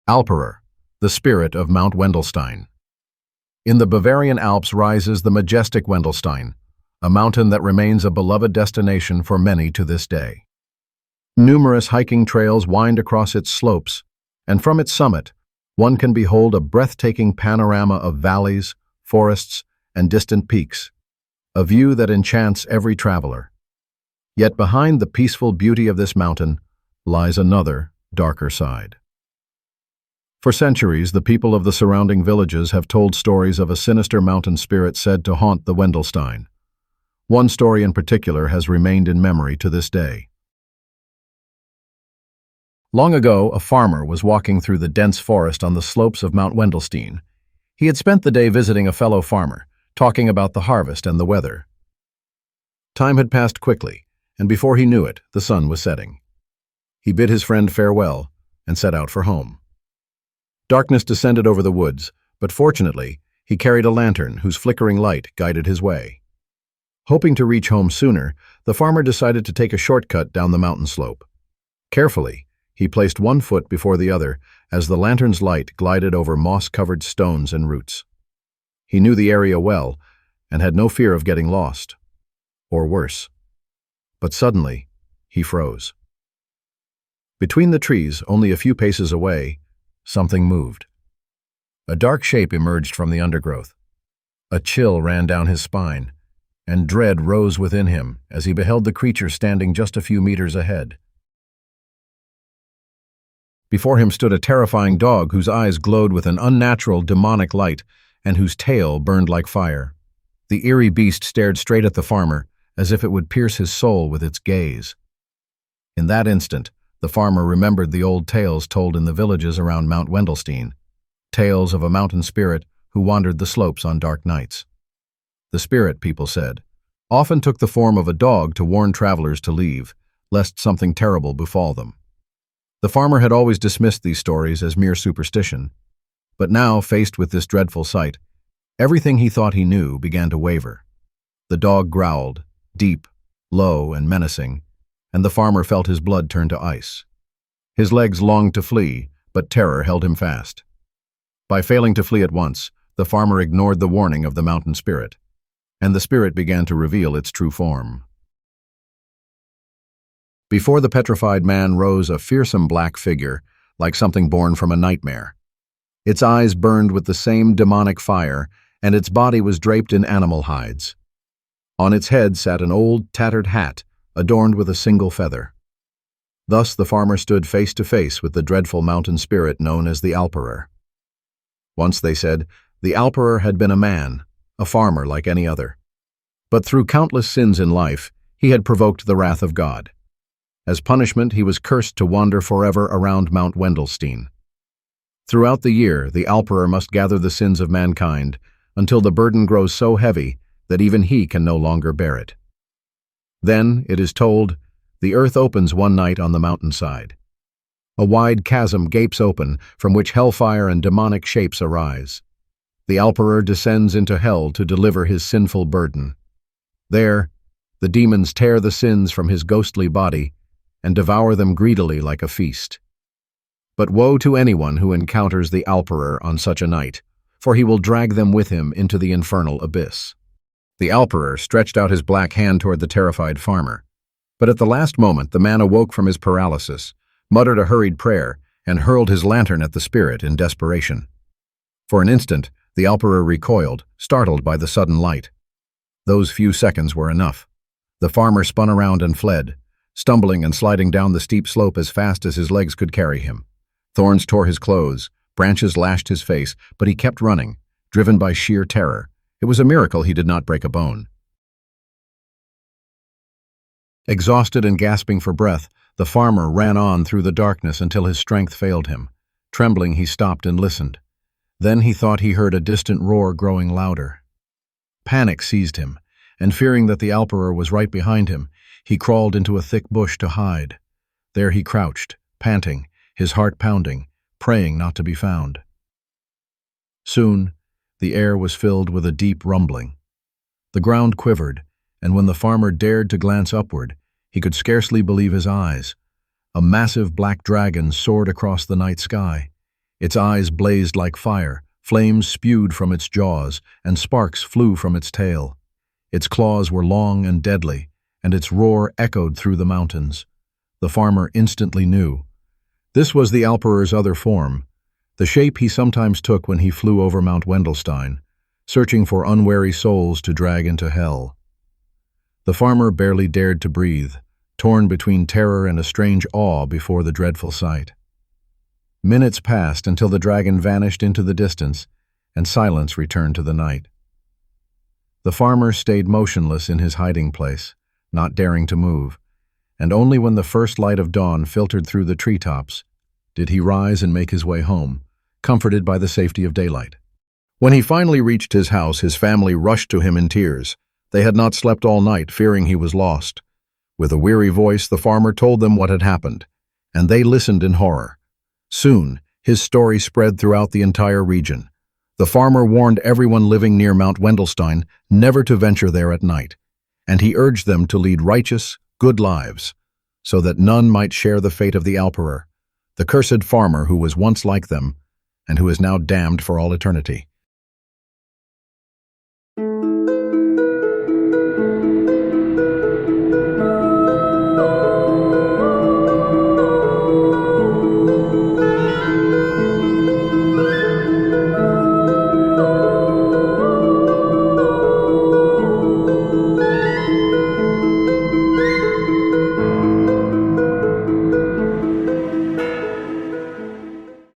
Alperer, the spirit of Mount Wendelstein. In the Bavarian Alps rises the majestic Wendelstein, a mountain that remains a beloved destination for many to this day. Numerous hiking trails wind across its slopes, and from its summit, one can behold a breathtaking panorama of valleys, forests, and distant peaks, a view that enchants every traveler. Yet behind the peaceful beauty of this mountain lies another, darker side. For centuries, the people of the surrounding villages have told stories of a sinister mountain spirit said to haunt the Wendelstein. One story in particular has remained in memory to this day. Long ago, a farmer was walking through the dense forest on the slopes of Mount Wendelstein. He had spent the day visiting a fellow farmer, talking about the harvest and the weather. Time had passed quickly, and before he knew it, the sun was setting. He bid his friend farewell and set out for home. Darkness descended over the woods, but fortunately, he carried a lantern whose flickering light guided his way. Hoping to reach home sooner, the farmer decided to take a shortcut down the mountain slope. Carefully, he placed one foot before the other as the lantern's light glided over moss-covered stones and roots. He knew the area well and had no fear of getting lost, or worse. But suddenly, he froze. Between the trees, only a few paces away, something moved. A dark shape emerged from the undergrowth. A chill ran down his spine, and dread rose within him as he beheld the creature standing just a few meters ahead. Before him stood a terrifying dog whose eyes glowed with an unnatural, demonic light and whose tail burned like fire. The eerie beast stared straight at the farmer, as if it would pierce his soul with its gaze. In that instant, the farmer remembered the old tales told in the villages around Mount Wendelstein, tales of a mountain spirit who wandered the slopes on dark nights. The spirit, people said, often took the form of a dog to warn travelers to leave, lest something terrible befall them. The farmer had always dismissed these stories as mere superstition, but now, faced with this dreadful sight, everything he thought he knew began to waver. The dog growled, deep, low, and menacing, and the farmer felt his blood turn to ice. His legs longed to flee, but terror held him fast. By failing to flee at once, the farmer ignored the warning of the mountain spirit, and the spirit began to reveal its true form. Before the petrified man rose a fearsome black figure, like something born from a nightmare. Its eyes burned with the same demonic fire, and its body was draped in animal hides. On its head sat an old, tattered hat, adorned with a single feather. Thus the farmer stood face to face with the dreadful mountain spirit known as the Alperer. Once, they said, the Alperer had been a man, a farmer like any other. But through countless sins in life, he had provoked the wrath of God. As punishment, he was cursed to wander forever around Mount Wendelstein. Throughout the year, the Alperer must gather the sins of mankind until the burden grows so heavy that even he can no longer bear it. Then, it is told, the earth opens one night on the mountainside. A wide chasm gapes open from which hellfire and demonic shapes arise. The Alperer descends into hell to deliver his sinful burden. There, the demons tear the sins from his ghostly body and devour them greedily like a feast. But woe to anyone who encounters the Alperer on such a night, for he will drag them with him into the infernal abyss. The Alperer stretched out his black hand toward the terrified farmer. But at the last moment, the man awoke from his paralysis, muttered a hurried prayer, and hurled his lantern at the spirit in desperation. For an instant, the Alperer recoiled, startled by the sudden light. Those few seconds were enough. The farmer spun around and fled, stumbling and sliding down the steep slope as fast as his legs could carry him. Thorns tore his clothes, branches lashed his face, but he kept running, driven by sheer terror. It was a miracle he did not break a bone. Exhausted and gasping for breath, the farmer ran on through the darkness until his strength failed him. Trembling, he stopped and listened. Then he thought he heard a distant roar growing louder. Panic seized him, and fearing that the Alperer was right behind him, he crawled into a thick bush to hide. There he crouched, panting, his heart pounding, praying not to be found. Soon, the air was filled with a deep rumbling. The ground quivered, and when the farmer dared to glance upward, he could scarcely believe his eyes. A massive black dragon soared across the night sky. Its eyes blazed like fire, flames spewed from its jaws, and sparks flew from its tail. Its claws were long and deadly, and its roar echoed through the mountains. The farmer instantly knew. This was the Alperer's other form, the shape he sometimes took when he flew over Mount Wendelstein, searching for unwary souls to drag into hell. The farmer barely dared to breathe, torn between terror and a strange awe before the dreadful sight. Minutes passed until the dragon vanished into the distance, and silence returned to the night. The farmer stayed motionless in his hiding place, not daring to move, and only when the first light of dawn filtered through the treetops did he rise and make his way home, comforted by the safety of daylight. When he finally reached his house, his family rushed to him in tears. They had not slept all night, fearing he was lost. With a weary voice, the farmer told them what had happened, and they listened in horror. Soon, his story spread throughout the entire region. The farmer warned everyone living near Mount Wendelstein never to venture there at night, and he urged them to lead righteous, good lives, so that none might share the fate of the Alperer, the cursed farmer who was once like them, and who is now damned for all eternity.